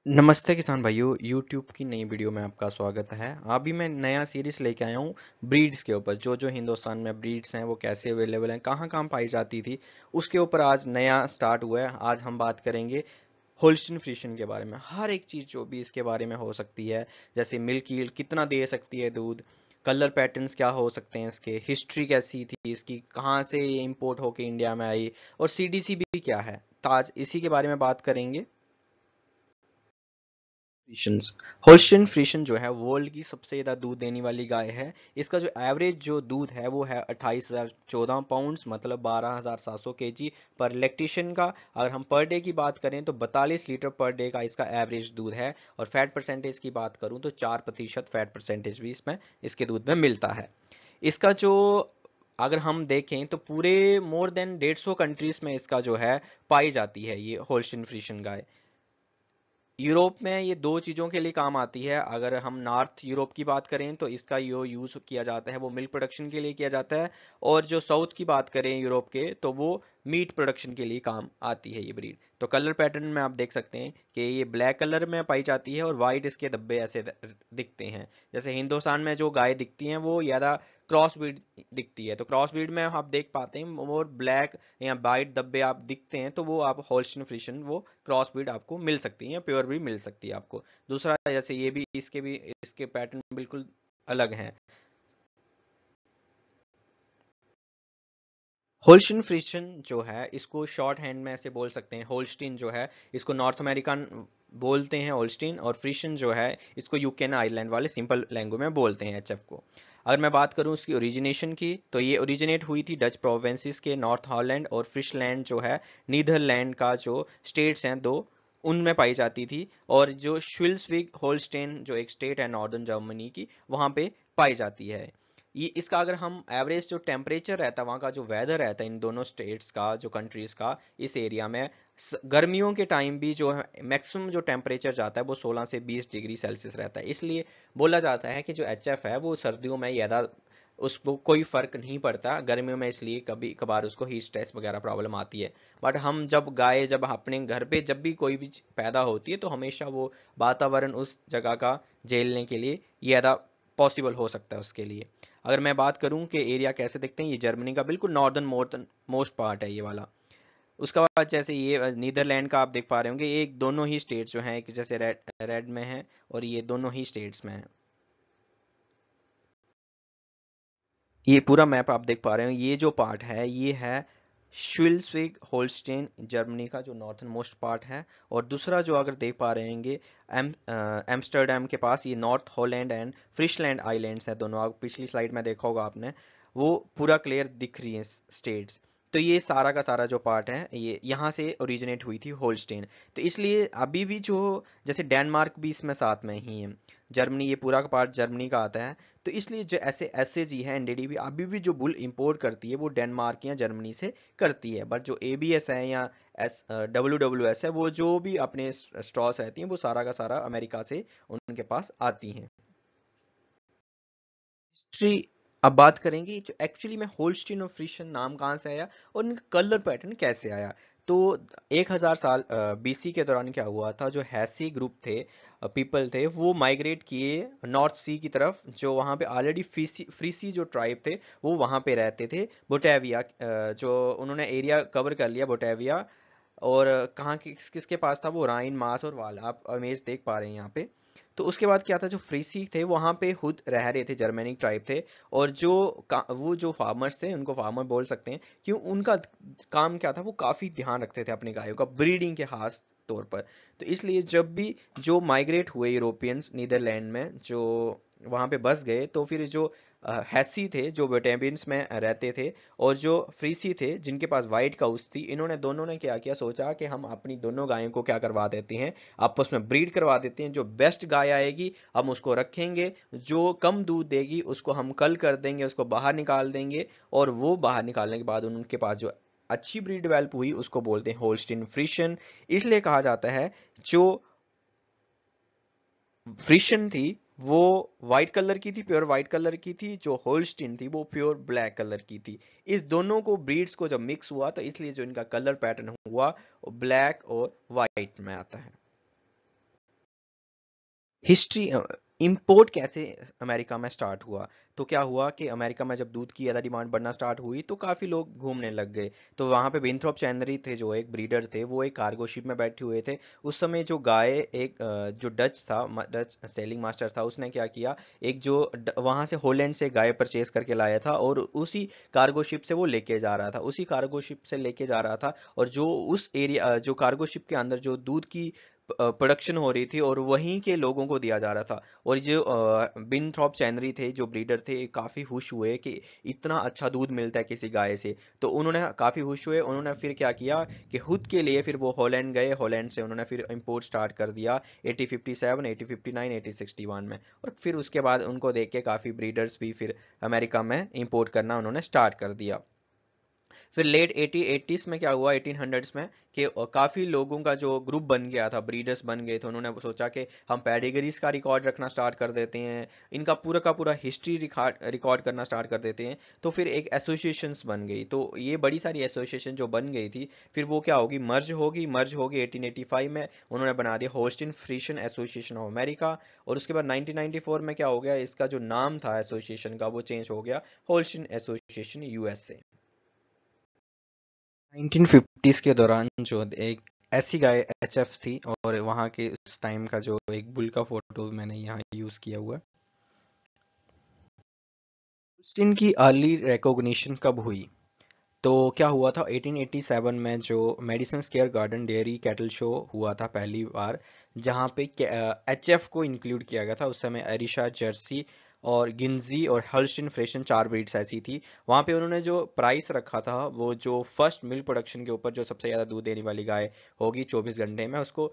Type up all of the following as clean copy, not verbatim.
नमस्ते किसान भाइयों, YouTube की नई वीडियो में आपका स्वागत है। अभी मैं नया सीरीज लेके आया हूँ ब्रीड्स के ऊपर। जो जो हिंदुस्तान में ब्रीड्स हैं वो कैसे अवेलेबल हैं, कहाँ कहाँ पाई जाती थी, उसके ऊपर आज नया स्टार्ट हुआ है। आज हम बात करेंगे होल्स्टीन फ्रीशियन के बारे में। हर एक चीज़ जो भी इसके बारे में हो सकती है, जैसे मिल्क यील्ड कितना दे सकती है दूध, कलर पैटर्न्स क्या हो सकते हैं इसके, हिस्ट्री कैसी थी इसकी, कहाँ से ये इम्पोर्ट होके इंडिया में आई, और CDC भी क्या है। तो आज इसी के बारे में बात करेंगे। फ्रीशंस होल्स्टीन फ्रीशियन जो है वर्ल्ड की सबसे ज़्यादा दूध देने वाली गाय है। इसका जो एवरेज जो दूध है वो है 28,014 पाउंड्स, मतलब 12,700 केजी पर लैक्टेशन का। अगर हम पर डे की बात करें तो 42 लीटर पर डे का इसका एवरेज दूध है। और फैट परसेंटेज की बात करूं तो 4% फैट परसेंटेज भी इसमें इसके दूध में मिलता है। इसका जो अगर हम देखें तो पूरे मोर देन 150 कंट्रीज में इसका जो है पाई जाती है ये होल्स्टीन फ्रीशियन गाय। यूरोप में ये दो चीज़ों के लिए काम आती है। अगर हम नॉर्थ यूरोप की बात करें तो इसका जो यूज़ किया जाता है वो मिल्क प्रोडक्शन के लिए किया जाता है। और जो साउथ की बात करें यूरोप के, तो वो मीट प्रोडक्शन के लिए काम आती है ये ब्रीड। तो कलर पैटर्न में आप देख सकते हैं कि ये ब्लैक कलर में पाई जाती है और वाइट इसके धब्बे ऐसे दिखते हैं। जैसे हिंदुस्तान में जो गाय दिखती हैं वो ज़्यादा क्रॉस ब्रीड दिखती है, तो क्रॉस ब्रीड में आप देख पाते हैं मोर ब्लैक या वाइट धब्बे आप दिखते हैं, तो वो आप होल्स्टीन फ्रीशियन वो क्रॉस ब्रीड आपको मिल सकती है, प्योर भी मिल सकती है आपको। दूसरा जैसे ये भी इसके पैटर्न बिल्कुल अलग हैं। होल्स्टीन फ्रीशियन जो है इसको शॉर्ट हैंड में ऐसे बोल सकते हैं। होल्स्टीन जो है इसको नॉर्थ अमेरिकन बोलते हैं होल्स्टीन, और फ्रीशियन जो है इसको यूके आइलैंड वाले सिंपल लैंग्वेज में बोलते हैं, HF को। अगर मैं बात करूं उसकी ओरिजिनेशन की, तो ये ओरिजिनेट हुई थी डच प्रोविंसेस के नॉर्थ हॉलैंड और फ्रिशलैंड जो है नीदरलैंड का जो स्टेट्स हैं दो, उनमें पाई जाती थी। और जो श्विल्स्विग होल्स्टेन जो एक स्टेट है नॉर्दर्न जर्मनी की, वहां पे पाई जाती है। ये इसका अगर हम एवरेज जो टेम्परेचर रहता है, वहाँ का जो वेदर रहता है इन दोनों स्टेट्स का, जो कंट्रीज का, इस एरिया में गर्मियों के टाइम भी जो है मैक्सिमम जो टेम्परेचर जाता है वो 16 से 20 डिग्री सेल्सियस रहता है। इसलिए बोला जाता है कि जो HF है वो सर्दियों में ज़्यादा उसको कोई फर्क नहीं पड़ता गर्मियों में, इसलिए कभी कभार उसको हीट स्ट्रेस वगैरह प्रॉब्लम आती है। बट हम जब अपने घर पे जब भी कोई भी पैदा होती है तो हमेशा वो वातावरण उस जगह का झेलने के लिए ज़्यादा पॉसिबल हो सकता है उसके लिए। अगर मैं बात करूं कि एरिया कैसे दिखते हैं, ये जर्मनी का बिल्कुल नॉर्दर्न मोस्ट पार्ट है ये वाला। उसके बाद जैसे ये नीदरलैंड का आप देख पा रहे होंगे, एक दोनों ही स्टेट्स जो हैं एक जैसे रेड रेड में है, और ये दोनों ही स्टेट्स में है। ये पूरा मैप आप देख पा रहे हो, ये जो पार्ट है ये है श्विल्स्विग होल्स्टेन जर्मनी का जो नॉर्थन मोस्ट पार्ट है। और दूसरा जो अगर देख पा रहे होंगे एम्स्टर्डम के पास, ये नॉर्थ हॉलैंड एंड फ्रिशलैंड आइलैंड्स है दोनों। आप पिछली स्लाइड में देखा होगा आपने, वो पूरा क्लियर दिख रही है स्टेट्स। तो ये सारा का सारा जो पार्ट है ये यहाँ से ओरिजिनेट हुई थी होल्स्टेन। तो इसलिए अभी भी जो जैसे डेनमार्क भी इसमें साथ में ही है, जर्मनी, ये पूरा का पार्ट जर्मनी का आता है। तो इसलिए जो ऐसे SAG है NDDB अभी भी जो बुल इंपोर्ट करती है वो डेनमार्क या जर्मनी से करती है। बट जो ABS है या WWS है, वो जो भी अपने स्ट्रॉस रहती हैं वो सारा का सारा अमेरिका से उनके पास आती हैं। हिस्ट्री अब बात करेंगे जो एक्चुअली में होल्स्टीन और फ्रीशियन नाम कहाँ से आया और इनका कलर पैटर्न कैसे आया। तो 1000 साल BC के दौरान क्या हुआ था, जो हैसी ग्रुप थे, पीपल थे, वो माइग्रेट किए नॉर्थ सी की तरफ। जो वहाँ पे ऑलरेडी फ्रीसी जो ट्राइब थे वो वहाँ पे रहते थे। बोटेविया जो उन्होंने एरिया कवर कर लिया बोटेविया। और कहाँ किसके पास था वो, राइन मास और वाल, आप इमेज देख पा रहे हैं यहाँ पे। तो उसके बाद क्या था, जो फ्रीसी थे वहाँ पे खुद रह रहे थे, जर्मेनिक ट्राइब थे। और वो जो फार्मर्स थे उनको फार्मर बोल सकते हैं, क्यों उनका काम क्या था, वो काफ़ी ध्यान रखते थे अपनी गायों का ब्रीडिंग के खास तौर पर। तो इसलिए जब भी जो माइग्रेट हुए यूरोपियंस नीदरलैंड में, जो वहाँ पे बस गए, तो फिर जो हैसी थे जो बेटेबियंस में रहते थे, और जो फ्रीसी थे जिनके पास वाइट काउस थी, इन्होंने दोनों ने क्या किया, सोचा कि हम अपनी दोनों गायों को क्या करवा देते हैं, आपस में ब्रीड करवा देते हैं। जो बेस्ट गाय आएगी हम उसको रखेंगे, जो कम दूध देगी उसको हम कल कर देंगे, उसको बाहर निकाल देंगे। और वो बाहर निकालने के बाद उनके पास जो अच्छी ब्रीड डेवलप हुई उसको बोलते हैं होल्स्टीन फ्रीशियन। इसलिए कहा जाता है जो फ्रिशन थी वो वाइट कलर की थी, प्योर वाइट कलर की थी। जो होल्स्टीन थी वो प्योर ब्लैक कलर की थी। इस दोनों को ब्रीड्स को जब मिक्स हुआ तो इसलिए जो इनका कलर पैटर्न हुआ वो ब्लैक और वाइट में आता है। हिस्ट्री इंपोर्ट कैसे अमेरिका में स्टार्ट हुआ। तो क्या हुआ कि अमेरिका में जब दूध की ज़्यादा डिमांड बढ़ना स्टार्ट हुई तो काफ़ी लोग घूमने लग गए। तो वहाँ पे विंथ्रोप चैनरी थे जो एक ब्रीडर थे, वो एक कार्गो शिप में बैठे हुए थे। उस समय जो गाय एक जो डच था, डच सेलिंग मास्टर था, उसने क्या किया, एक जो वहाँ से हॉलैंड से गाय परचेज करके लाया था और उसी कार्गो शिप से वो लेके जा रहा था, उसी कार्गो शिप से लेके जा रहा था। और जो उस एरिया जो कार्गो शिप के अंदर जो दूध की प्रोडक्शन हो रही थी और वहीं के लोगों को दिया जा रहा था। और जो विंथ्रॉप चैनरी थे जो ब्रीडर थे, काफ़ी खुश हुए कि इतना अच्छा दूध मिलता है किसी गाय से। तो उन्होंने काफ़ी खुश हुए, उन्होंने फिर क्या किया कि खुद के लिए फिर वो हॉलैंड गए, हॉलैंड से उन्होंने फिर इंपोर्ट स्टार्ट कर दिया 1857, 1859, 1861 में। और फिर उसके बाद उनको देख के काफ़ी ब्रीडर्स भी फिर अमेरिका में इंपोर्ट करना उन्होंने स्टार्ट कर दिया। फिर लेट 80s में क्या हुआ, 1800s में, कि काफ़ी लोगों का जो ग्रुप बन गया था, ब्रीडर्स बन गए थे, उन्होंने सोचा कि हम पेडिग्रीज का रिकॉर्ड रखना स्टार्ट कर देते हैं, इनका पूरा का पूरा हिस्ट्री रिकॉर्ड रिकॉर्ड करना स्टार्ट कर देते हैं। तो फिर एक एसोसिएशंस बन गई, तो ये बड़ी सारी एसोसिएशन जो बन गई थी, फिर वो क्या होगी, मर्ज होगी 1885 में। उन्होंने बना दिया होल्स्टीन फ्रीशियन एसोसिएशन ऑफ अमेरिका। और उसके बाद 1994 में क्या हो गया, इसका जो नाम था एसोसिएशन का वो चेंज हो गया होल्स्टीन एसोसिएशन यूएसए। 1950s के दौरान जो एक ऐसी गाय एचएफ थी, और वहाँ के उस टाइम का जो एक बुल का फोटो मैंने यहाँ यूज किया हुआ है। होल्स्टीन की अर्ली रिकॉग्निशन कब हुई? तो क्या हुआ था, 1887 में जो Madison Square garden dairy cattle show हुआ था पहली बार, जहाँ पे एचएफ को इंक्लूड किया गया था। उस समय एरिशा, जर्सी और गिंजी और हल्स्टीन फ्रेशन 4 ब्रीड्स ऐसी थी। वहाँ पे उन्होंने जो प्राइस रखा था, वो जो फर्स्ट मिल्क प्रोडक्शन के ऊपर जो सबसे ज़्यादा दूध देने वाली गाय होगी 24 घंटे में, उसको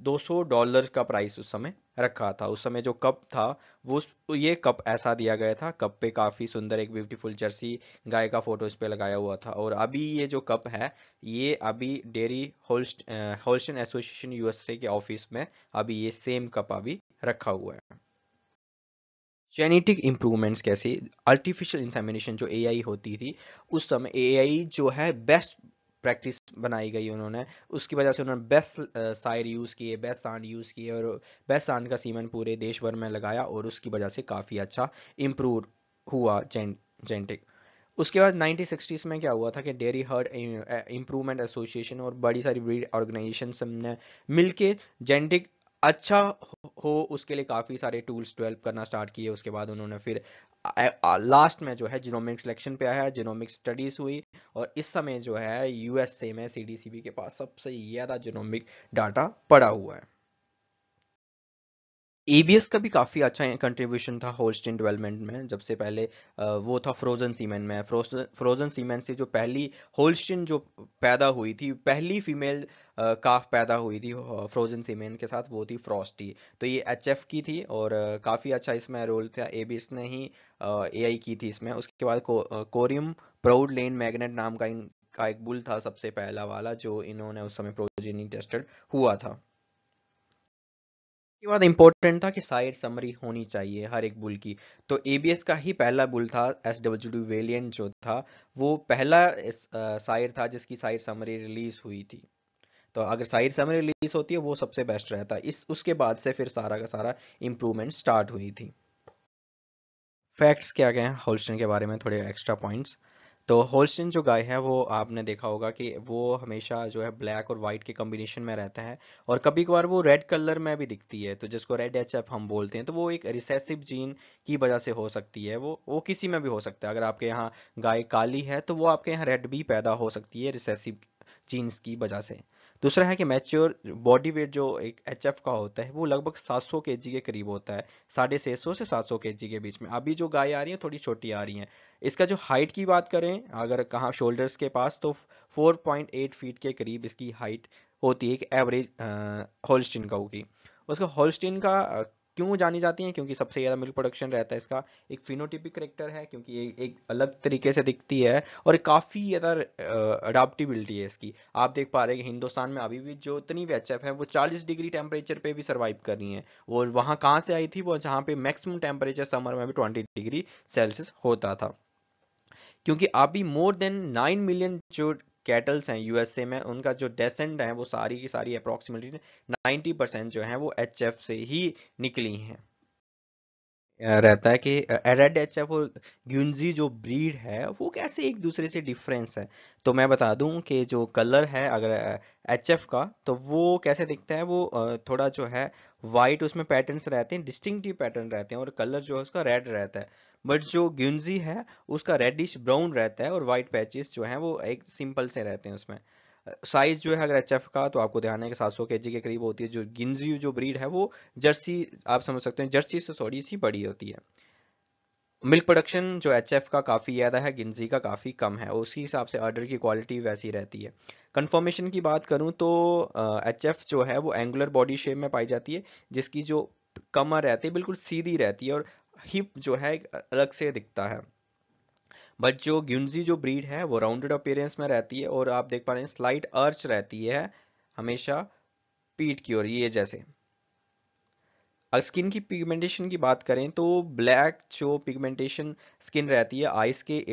$200 का प्राइस उस समय रखा था। उस समय जो कप था, वो ये कप ऐसा दिया गया था, कप पे काफ़ी सुंदर एक ब्यूटीफुल जर्सी गाय का फोटो इस पे लगाया हुआ था। और अभी ये जो कप है, ये अभी डेयरी होल्स्टीन एसोसिएशन यूएसए के ऑफिस में अभी ये सेम कप अभी रखा हुआ है। जेनेटिक इम्प्रूवमेंट्स कैसे, आर्टिफिशियल इंसेमिनेशन जो एआई होती थी, उस समय एआई जो है बेस्ट प्रैक्टिस बनाई गई उन्होंने। उसकी वजह से उन्होंने बेस्ट साइर यूज़ किए, बेस्ट सांड यूज़ किए, और बेस्ट सांड का सीमन पूरे देश भर में लगाया, और उसकी वजह से काफ़ी अच्छा इम्प्रूव हुआ जेनेटिक। उसके बाद 1960s में क्या हुआ था कि डेयरी हर्ड इम्प्रूवमेंट एसोसिएशन और बड़ी सारी ब्रीड ऑर्गेनाइजेशन ने मिलके जेनेटिक अच्छा हो उसके लिए काफ़ी सारे टूल्स डेवलप करना स्टार्ट किए। उसके बाद उन्होंने फिर लास्ट में जो है जीनोमिक सिलेक्शन पे आया, जीनोमिक स्टडीज हुई, और इस समय जो है यूएसए में सीडीसीबी के पास सबसे ज़्यादा जीनोमिक डाटा पड़ा हुआ है। एबीएस का भी काफ़ी अच्छा कंट्रीब्यूशन था होल्स्टीन डेवलपमेंट में। जब से पहले वो था फ्रोजन सीमेंट में, फ्रोजन सीमेंट से जो पहली होल्स्टीन जो पैदा हुई थी, पहली फीमेल काफ पैदा हुई थी फ्रोजन सीमेंट के साथ, वो थी फ्रॉस्टी। तो ये एचएफ की थी, और काफ़ी अच्छा इसमें रोल था, एबीएस ने ही एआई की थी इसमें। उसके बाद कोरियम प्राउड लेन मैग्नेट नाम का एक बुल था सबसे पहला वाला, जो इन्होंने उस समय प्रोजेनी टेस्टेड हुआ था। के बाद इम्पोर्टेंट था कि साइड समरी होनी चाहिए हर एक बुल की। तो एबीएस का ही पहला बुल था, एसडब्ल्यूडी वेलिएंट जो था, वो पहला साइड था जिसकी साइड समरी रिलीज हुई थी। तो अगर साइड समरी रिलीज होती है वो सबसे बेस्ट रहता है। इस उसके बाद से फिर सारा का सारा इम्प्रूवमेंट स्टार्ट हुई थी। फैक्ट्स क्या क्या हैं होल्स्टीन के बारे में, थोड़े एक्स्ट्रा पॉइंट्स। तो होल्स्टीन जो गाय है, वो आपने देखा होगा कि वो हमेशा जो है ब्लैक और वाइट के कॉम्बिनेशन में रहता है, और कभी कभार वो रेड कलर में भी दिखती है, तो जिसको रेड एचएफ हम बोलते हैं। तो वो एक रिसेसिव जीन की वजह से हो सकती है, वो किसी में भी हो सकता है। अगर आपके यहाँ गाय काली है तो वो आपके यहाँ रेड भी पैदा हो सकती है रिसेसिव जीन्स की वजह से। दूसरा है कि मैच्योर बॉडी वेट जो एक एचएफ का होता है, वो लगभग 700 केजी के करीब होता है, 650 से 700 केजी के बीच में। अभी जो गाय आ रही है थोड़ी छोटी आ रही हैं। इसका जो हाइट की बात करें, अगर कहाँ शोल्डर्स के पास, तो 4.8 फीट के करीब इसकी हाइट होती है, एक एवरेज होल्स्टीन काऊ की। उसका होल्स्टीन का क्यों जानी जाती है, क्योंकि सबसे ज़्यादा मिल्क प्रोडक्शन रहता है इसका। एक फिनोटिपिक करेक्टर है, क्योंकि ये एक अलग तरीके से दिखती है, और काफ़ी ज़्यादा अडाप्टिबिलिटी है इसकी। आप देख पा रहे हैं कि हिंदुस्तान में अभी भी जो इतनी भी एचएफ है, वो 40 डिग्री टेम्परेचर पे भी सर्वाइव कर रही हैं। और वहाँ कहाँ से आई थी वो, जहाँ पे मैक्सिमम टेम्परेचर समर में भी 20 डिग्री सेल्सियस होता था। क्योंकि अभी मोर देन 9 मिलियन जो कैटल्स हैं यूएसए में, उनका जो डेसेंट है वो सारी की सारी अप्रोक्सीमेटली 90% जो है वो एचएफ से ही निकली हैं। रहता है कि रेड एचएफ और ग्यूंजी जो ब्रीड है वो कैसे एक दूसरे से डिफरेंस है। तो मैं बता दूं कि जो कलर है अगर एचएफ का, तो वो कैसे दिखता है, वो थोड़ा जो है वाइट उसमें पैटर्न्स रहते हैं, डिस्टिंक्टिव पैटर्न रहते हैं, और कलर जो है उसका रेड रहता है। बट जो ग्यूंजी है उसका रेडिश ब्राउन रहता है और वाइट पैचेस जो हैं वो एक सिंपल से रहते हैं उसमें। साइज जो है अगर एचएफ का, तो आपको ध्यान है कि 700 केजी के करीब होती है। जो गिंजी जो ब्रीड है वो जर्सी, आप समझ सकते हैं जर्सी से थोड़ी सी बड़ी होती है। मिल्क प्रोडक्शन जो एचएफ का काफ़ी ज़्यादा है, गिंजी का काफ़ी कम है, और उसी हिसाब से ऑर्डर की क्वालिटी वैसी रहती है। कंफर्मेशन की बात करूं तो एचएफ जो है वो एंगुलर बॉडी शेप में पाई जाती है, जिसकी जो कमर रहती है बिल्कुल सीधी रहती है, और हिप जो है एक अलग से दिखता है। बट जो ग्युंजी जो ब्रीड है वो राउंडेड अपीयरेंस में रहती है, और आप देख पा रहे हैं स्लाइट अर्च रहती है हमेशा पीठ की ओर, ये जैसे। अगर स्किन की पिगमेंटेशन की बात करें तो ब्लैक जो पिगमेंटेशन स्किन रहती है आइस के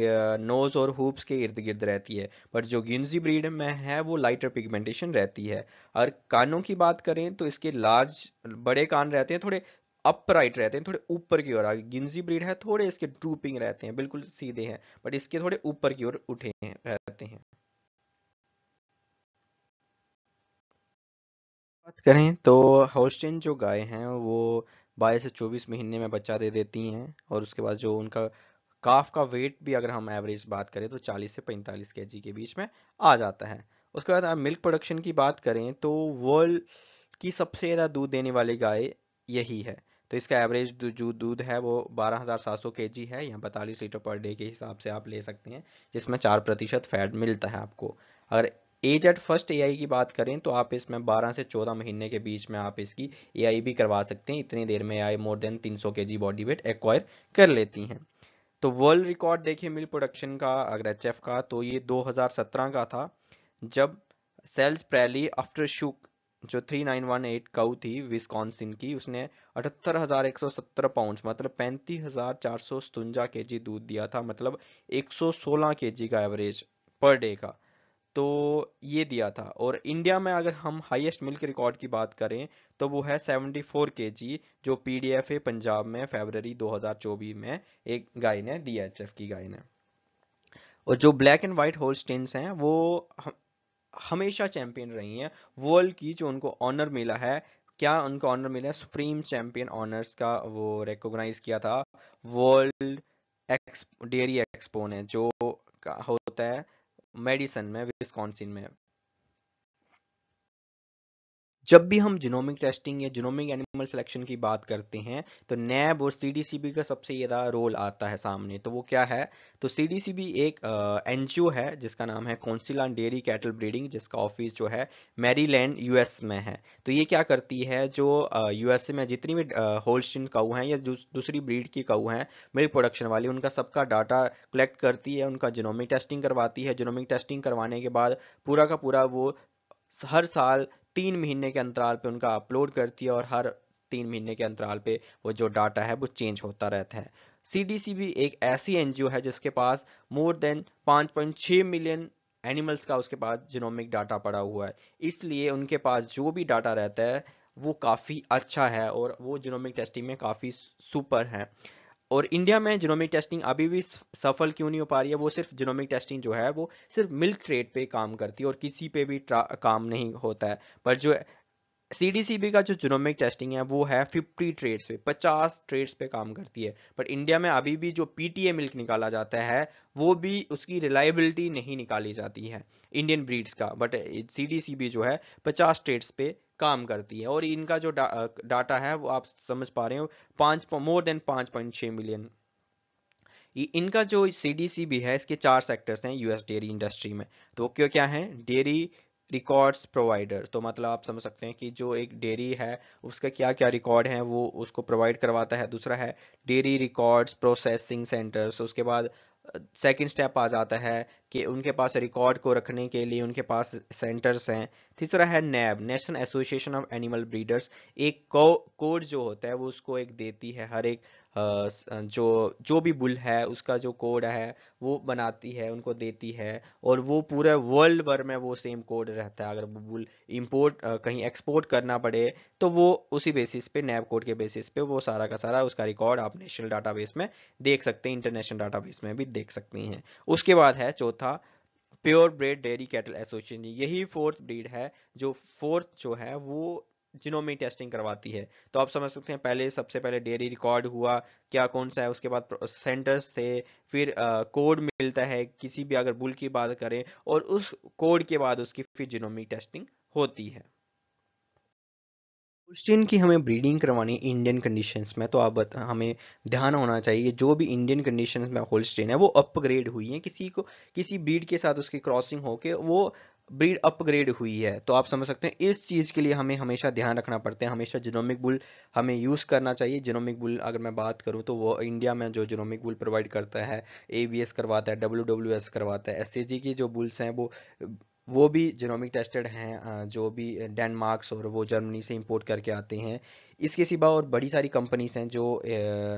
नोज और हुप्स के इर्द गिर्द रहती है, बट जो गिंजी ब्रीड में है वो लाइटर पिगमेंटेशन रहती है। और कानों की बात करें तो इसके लार्ज बड़े कान रहते हैं, थोड़े अपराइट रहते हैं, थोड़े ऊपर की ओर। गिंजी ब्रीड है थोड़े इसके ड्रूपिंग रहते हैं, बिल्कुल सीधे हैं, बट इसके थोड़े ऊपर की ओर उठे हैं रहते हैं। बात करें तो होल्स्टीन जो गाय हैं वो 22 से 24 महीने में बच्चा दे देती हैं, और उसके बाद जो उनका काफ का वेट भी अगर हम एवरेज बात करें तो 40 से 45 केजी के बीच में आ जाता है। उसके बाद आप मिल्क प्रोडक्शन की बात करें तो वर्ल्ड की सबसे ज़्यादा दूध देने वाली गाय यही है। तो इसका एवरेज जो दूध है वो 12,700 केजी है, या 42 लीटर पर डे के हिसाब से आप ले सकते हैं, जिसमें 4% फैट मिलता है आपको। अगर एज एट फर्स्ट एआई की बात करें तो आप इसमें 12 से 14 महीने के बीच में आप इसकी एआई भी करवा सकते हैं। इतनी देर में AI more than 300 KG body weight acquire कर लेती हैं। तो वर्ल्ड रिकॉर्ड देखिए मिल्क प्रोडक्शन का अगर एचएफ का, तो ये 2017 का था, जब सेल्स प्रैली आफ्टर शुक जो 3918 काऊ थी विस्कॉन्सिन की, उसने 78,170 पाउंड मतलब 35,457 केजी दूध दिया था, मतलब 116 केजी का एवरेज पर डे का। तो ये दिया था। और इंडिया में अगर हम हाईएस्ट मिल्क रिकॉर्ड की बात करें तो वो है 74 केजी, जो पीडीएफए पंजाब में फरवरी 2024 में एक गाय ने दिया, एचएफ की गाय ने। और जो ब्लैक एंड व्हाइट होल्स्टेन्स हैं वो हमेशा चैंपियन रही हैं वर्ल्ड की। जो उनको ऑनर मिला है, क्या उनको ऑनर मिला है, सुप्रीम चैंपियन ऑनर्स का वो रिकॉग्नाइज किया था वर्ल्ड डेयरी एक्सपो ने, जो होता है मेडिसन में विस्कॉन्सिन में। जब भी हम जिनोमिक टेस्टिंग या जिनोमिक एनिमल सिलेक्शन की बात करते हैं तो नैब और सीडीसीबी का सबसे ज़्यादा रोल आता है सामने। तो वो क्या है, तो सीडीसीबी एक एनजीओ है जिसका नाम है council on dairy cattle breeding, जिसका ऑफिस जो है मैरीलैंड यूएस में है। तो ये क्या करती है, जो यूएसए में जितनी भी होल्स्टीन काऊ हैं या दूसरी ब्रीड की काऊ हैं मिल्क प्रोडक्शन वाली, उनका सबका डाटा कलेक्ट करती है, उनका जिनोमिक टेस्टिंग करवाती है। जिनोमिक टेस्टिंग करवाने के बाद पूरा का पूरा वो हर साल 3 महीने के अंतराल पे उनका अपलोड करती है, और हर 3 महीने के अंतराल पे वो जो डाटा है वो चेंज होता रहता है। सीडीसीबी एक ऐसी एनजीओ है जिसके पास मोर देन 5.6 मिलियन एनिमल्स का उसके पास जिनोमिक डाटा पड़ा हुआ है। इसलिए उनके पास जो भी डाटा रहता है वो काफ़ी अच्छा है, और वो जिनोमिक टेस्टिंग में काफ़ी सुपर है। और इंडिया में जिनोमिक टेस्टिंग अभी भी सफल क्यों नहीं हो पा रही है, वो सिर्फ जिनोमिक टेस्टिंग जो है वो सिर्फ मिल्क ट्रेड पे काम करती है और किसी पे भी काम नहीं होता है। पर जो सीडीसीबी का जो जिनोमिक टेस्टिंग है वो है 50 ट्रेड्स पे काम करती है। पर इंडिया में अभी भी जो पीटीए मिल्क निकाला जाता है वो भी उसकी रिलायबिलिटी नहीं निकाली जाती है इंडियन ब्रीड्स का। बट सीडीसीबी जो है 50 ट्रेड्स पे काम करती है, और इनका जो डाटा है वो आप समझ पा रहे हो, पाँच मोर देन 5.6 मिलियन। इनका जो सीडीसीबी है इसके 4 सेक्टर्स हैं यूएस डेयरी इंडस्ट्री में। तो वो क्या क्या हैं, डेयरी रिकॉर्ड्स प्रोवाइडर, तो मतलब आप समझ सकते हैं कि जो एक डेयरी है उसका क्या क्या रिकॉर्ड है वो उसको प्रोवाइड करवाता है। दूसरा है डेयरी रिकॉर्ड्स प्रोसेसिंग सेंटर्स। उसके बाद सेकंड स्टेप आ जाता है कि उनके पास रिकॉर्ड को रखने के लिए उनके पास सेंटर्स हैं। तीसरा है NAB, national association of animal breeders, एक कोड जो होता है वो उसको एक देती है, हर एक जो जो भी बुल है उसका जो कोड है वो बनाती है, उनको देती है, और वो पूरे वर्ल्ड भर में वो सेम कोड रहता है। अगर वो बुल इंपोर्ट कहीं एक्सपोर्ट करना पड़े तो वो उसी बेसिस पे, नैब कोड के बेसिस पे वो सारा का सारा उसका रिकॉर्ड आप नेशनल डाटाबेस में देख सकते हैं, इंटरनेशनल डाटाबेस में भी देख सकती हैं। उसके बाद है चौथा, pure breed dairy cattle association, यही फोर्थ ब्रीड है जो फोर्थ जो है वो जिनोमिक टेस्टिंग करवाती है। तो आप समझ सकते हैं, पहले सबसे पहले डेयरी रिकॉर्ड हुआ क्या कौन सा है, उसके बाद सेंटर्स थे, फिर कोड मिलता है किसी भी अगर बुल की बात करें, और उस कोड के बाद उसकी फिर जिनोमिक टेस्टिंग होती है। होल्स्टीन की हमें ब्रीडिंग करवानी इंडियन कंडीशंस में, तो हमें ध्यान होना चाहिए जो भी इंडियन कंडीशंस में होल्स्टीन है वो अपग्रेड हुई है, किसी ब्रीड के साथ उसकी क्रॉसिंग होके वो ब्रीड अपग्रेड हुई है। तो आप समझ सकते हैं इस चीज़ के लिए हमें हमेशा ध्यान रखना पड़ता है, हमेशा जिनोमिक बुल हमें यूज़ करना चाहिए। जिनोमिक बुल अगर मैं बात करूँ तो वो इंडिया में जो जिनोमिक बुल प्रोवाइड करता है, एबीएस करवाता है, डब्ल्यूडब्ल्यूएस करवाता है, एसएजी की जो बुल्स हैं वो भी जीनोमिक टेस्टेड हैं, जो भी डेनमार्क्स और वो जर्मनी से इंपोर्ट करके आते हैं। इसके सिवा और बड़ी सारी कंपनीज हैं जो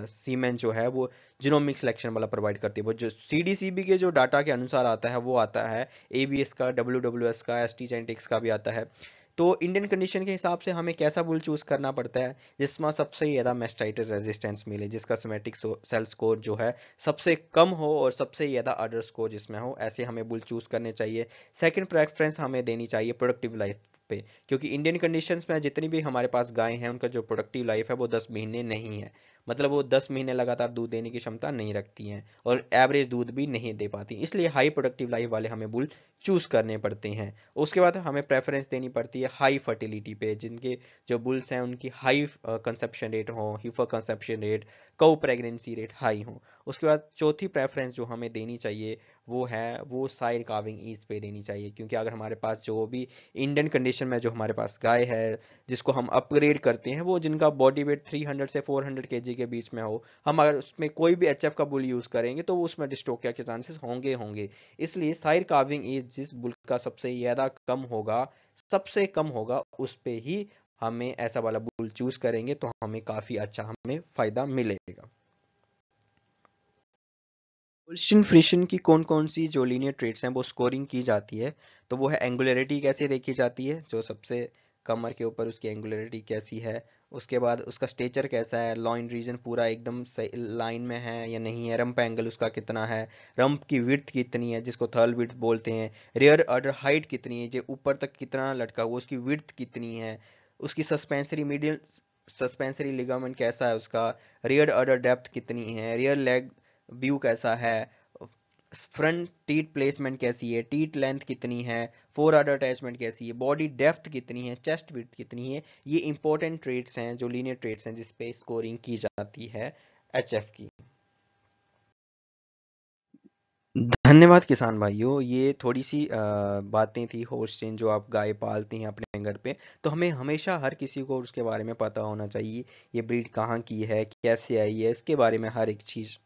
सीमेन जो है वो जीनोमिक सिलेक्शन वाला प्रोवाइड करती है, वो जो सीडीसीबी के जो डाटा के अनुसार आता है वो आता है, एबीएस का, डब्ल्यूडब्ल्यूएस का, एसटी जेनेटिक्स का भी आता है। तो इंडियन कंडीशन के हिसाब से हमें कैसा बुल चूज करना पड़ता है जिसमें सबसे ज़्यादा मेस्टाइटिस रेजिस्टेंस मिले, जिसका सोमेटिक सेल स्कोर जो है सबसे कम हो और सबसे ज़्यादा अडर स्कोर जिसमें हो, ऐसे हमें बुल चूज करने चाहिए। सेकंड प्रेफरेंस हमें देनी चाहिए प्रोडक्टिव लाइफ पे, क्योंकि इंडियन कंडीशंस में जितनी भी हमारे पास गाय हैं उनका जो प्रोडक्टिव लाइफ है वो 10 महीने नहीं है, मतलब वो 10 महीने लगातार दूध देने की क्षमता नहीं रखती हैं और एवरेज दूध भी नहीं दे पाती, इसलिए हाई प्रोडक्टिव लाइफ वाले हमें बुल चूज करने पड़ते हैं। उसके बाद हमें प्रेफरेंस देनी पड़ती है हाई फर्टिलिटी पे, जिनके जो बुल्स हैं उनकी हाई कंसेप्शन रेट हो, heifer conception rate, cow pregnancy rate high हो। उसके बाद चौथी प्रेफरेंस जो हमें देनी चाहिए वो साइड काविंग ईज पे देनी चाहिए, क्योंकि अगर हमारे पास जो भी इंडियन कंडीशन में जो हमारे पास गाय है जिसको हम अपग्रेड करते हैं, वो जिनका बॉडी वेट 300 से 400 केजी के बीच में हो, हम अगर उसमें कोई भी एचएफ का बुल यूज करेंगे तो उसमें डिस्टोकिया के चांसेस होंगे। इसलिए साइड काविंग एज जिस बुल का सबसे कम होगा उस पे ही हमें ऐसा वाला बुल चूज करेंगे, तो हमें काफी अच्छा हमें फायदा मिलेगा। होल्स्टीन फ्रिशियन की कौन कौन सी जो लीनियर ट्रेट्स हैं वो स्कोरिंग की जाती है, तो वो है एंगुलरिटी कैसे देखी जाती है, जो सबसे कमर के ऊपर उसकी एंगुलरिटी कैसी है। उसके बाद उसका स्टेचर कैसा है, लॉइन रीजन पूरा एकदम सही लाइन में है या नहीं है, रंप एंगल उसका कितना है, रंप की विड्थ कितनी है जिसको थर्ल विड्थ बोलते हैं, रियर अडर हाइट कितनी है, जो ऊपर तक कितना लटका हुआ उसकी विड्थ कितनी है, उसकी सस्पेंसरी मीडियल सस्पेंसरी लिगामेंट कैसा है उसका, रियर अडर डेप्थ कितनी है, रियर लेग व्यू कैसा है, फ्रंट टीट प्लेसमेंट कैसी है, टीट लेंथ कितनी है, फोर आर्डर अटैचमेंट कैसी है, बॉडी डेप्थ कितनी है, चेस्ट विड्थ कितनी है। ये इंपॉर्टेंट ट्रेट्स हैं जो लीनियर ट्रेट्स हैं जिसपे स्कोरिंग की जाती है एचएफ की। धन्यवाद किसान भाइयों, ये थोड़ी सी बातें थी होल्स्टीन जो आप गाय पालती हैं अपने घर पे, तो हमें हमेशा हर किसी को उसके बारे में पता होना चाहिए, ये ब्रीड कहाँ की है, कैसे आई है, इसके बारे में हर एक चीज़